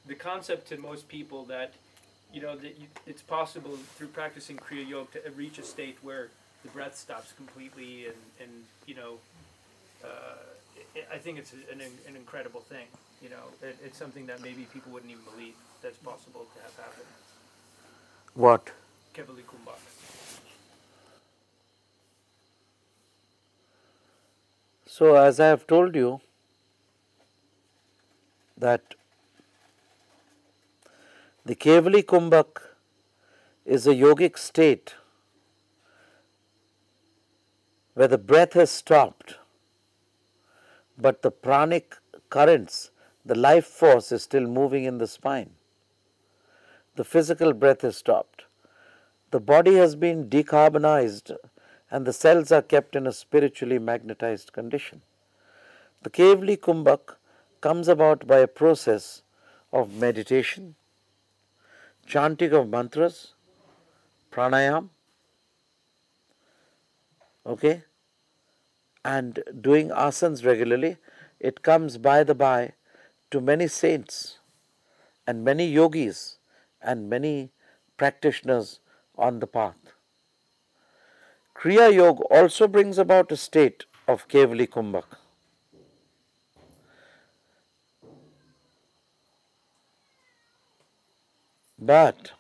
the concept to most people that, it's possible through practicing Kriya Yoga to reach a state where the breath stops completely, and I think it's an incredible thing. It's something that maybe people wouldn't even believe that's possible to have happen. What? Kevali Kumbhak. So as I have told you, that the Kevali Kumbhak is a yogic state where the breath has stopped, but the pranic currents, the life force is still moving in the spine. The physical breath is stopped. The body has been decarbonized and the cells are kept in a spiritually magnetized condition. The Kevali Kumbhak comes about by a process of meditation, chanting of mantras, pranayam, and doing asanas regularly. It comes by the by to many saints and many yogis and many practitioners on the path. Kriya Yoga also brings about a state of Kevali Kumbhak. But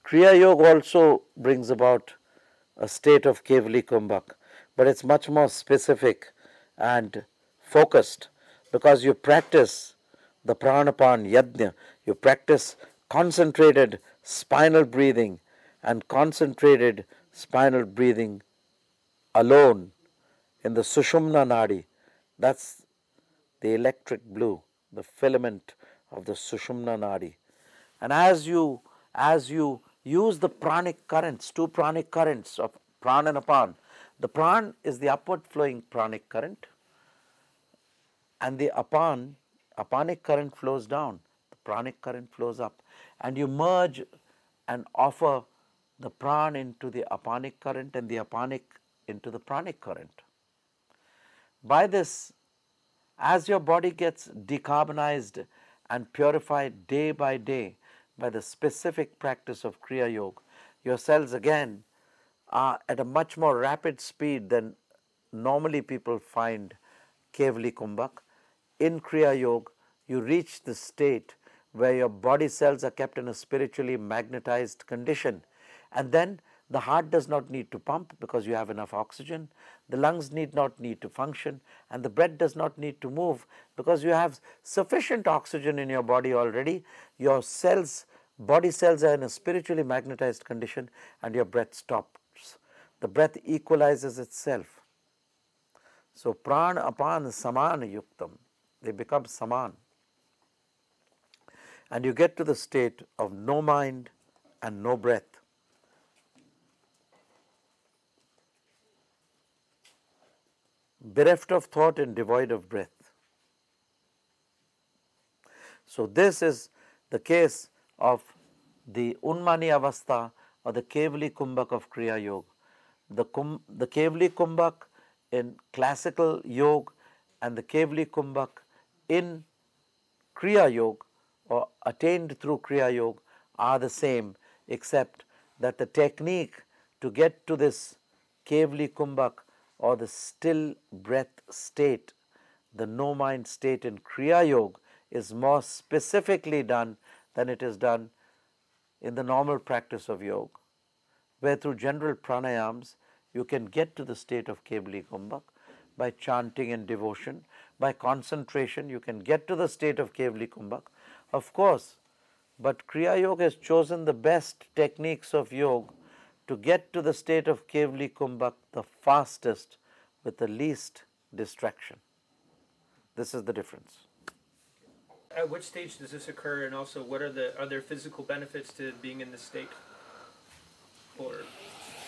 Kriya Yoga also brings about a state of Kevali Kumbhak, but it's much more specific and focused because you practice the pranapan yajna, you practice concentrated spinal breathing, and concentrated spinal breathing alone in the Sushumna Nadi. That's the electric blue, the filament of the Sushumna Nadi. And as you use the pranic currents, two pranic currents of prana and apan, the pran is the upward flowing pranic current, and the apanic current flows down, the pranic current flows up, and you merge and offer the pran into the apanic current and the apanic into the pranic current. By this, as your body gets decarbonized and purified day by day by the specific practice of Kriya Yoga, your cells again are at a much more rapid speed than normally people find Kevali Kumbhak. In Kriya Yoga, you reach the state where your body cells are kept in a spiritually magnetized condition, and then the heart does not need to pump because you have enough oxygen, the lungs need to function, and the breath does not need to move because you have sufficient oxygen in your body already. Your cells, body cells, are in a spiritually magnetized condition, and your breath stops. The breath equalizes itself. So prana apan samana yuktam, they become saman, and you get to the state of no mind and no breath. Bereft of thought and devoid of breath. So this is the case of the Unmani Avastha or the Kevali Kumbhak of Kriya Yoga. The Kevali Kumbhak in classical yoga and the Kevali Kumbhak in Kriya Yoga or attained through Kriya Yoga are the same, except that the technique to get to this Kevali Kumbhak or the still breath state, the no mind state in Kriya Yoga, is more specifically done than it is done in the normal practice of yoga, where through general pranayams you can get to the state of Kevali Kumbhak by chanting and devotion, by concentration you can get to the state of Kevali Kumbhak, of course, but Kriya Yoga has chosen the best techniques of yoga to get to the state of Kevali Kumbhak the fastest with the least distraction. This is the difference. At which stage does this occur, and also what are there physical benefits to being in this state? Or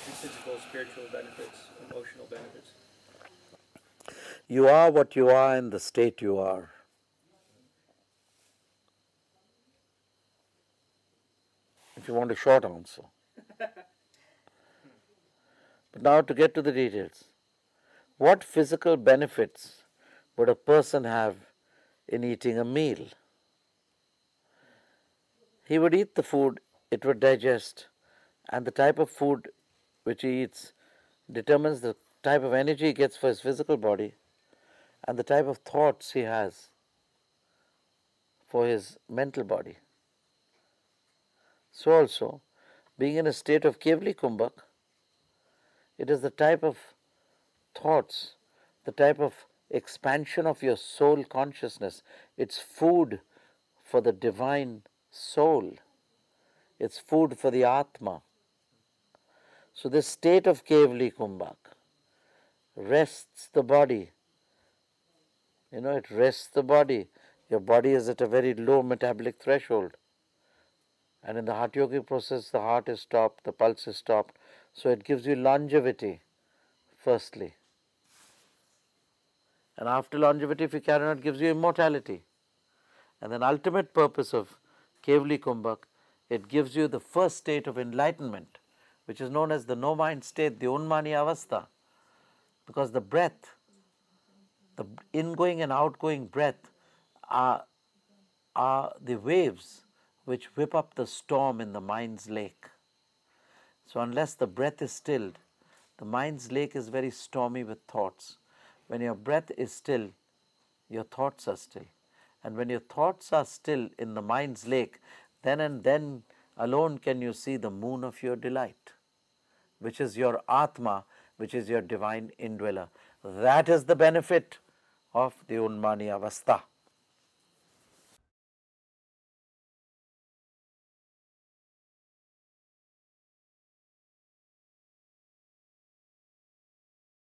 physical, spiritual benefits, emotional benefits? You are what you are in the state you are. If you want a short answer. But now to get to the details. What physical benefits would a person have in eating a meal? He would eat the food, it would digest, and the type of food which he eats determines the type of energy he gets for his physical body and the type of thoughts he has for his mental body. So also, being in a state of Kevali Kumbhak, it is the type of thoughts, the type of expansion of your soul consciousness. It's food for the divine soul. It's food for the Atma. So this state of Kevali Kumbhak rests the body. It rests the body. Your body is at a very low metabolic threshold. And in the heart yogic process, the heart is stopped, the pulse is stopped. So it gives you longevity, firstly. And after longevity, if you carry on, it gives you immortality. And then ultimate purpose of Kevali Kumbhak, it gives you the first state of enlightenment, which is known as the no-mind state, the Unmani Avastha. Because the breath, the ingoing and outgoing breath are the waves which whip up the storm in the mind's lake. So unless the breath is stilled, the mind's lake is very stormy with thoughts. When your breath is still, your thoughts are still. And when your thoughts are still in the mind's lake, then and then alone can you see the moon of your delight, which is your Atma, which is your divine indweller. That is the benefit of the Unmani Avastha.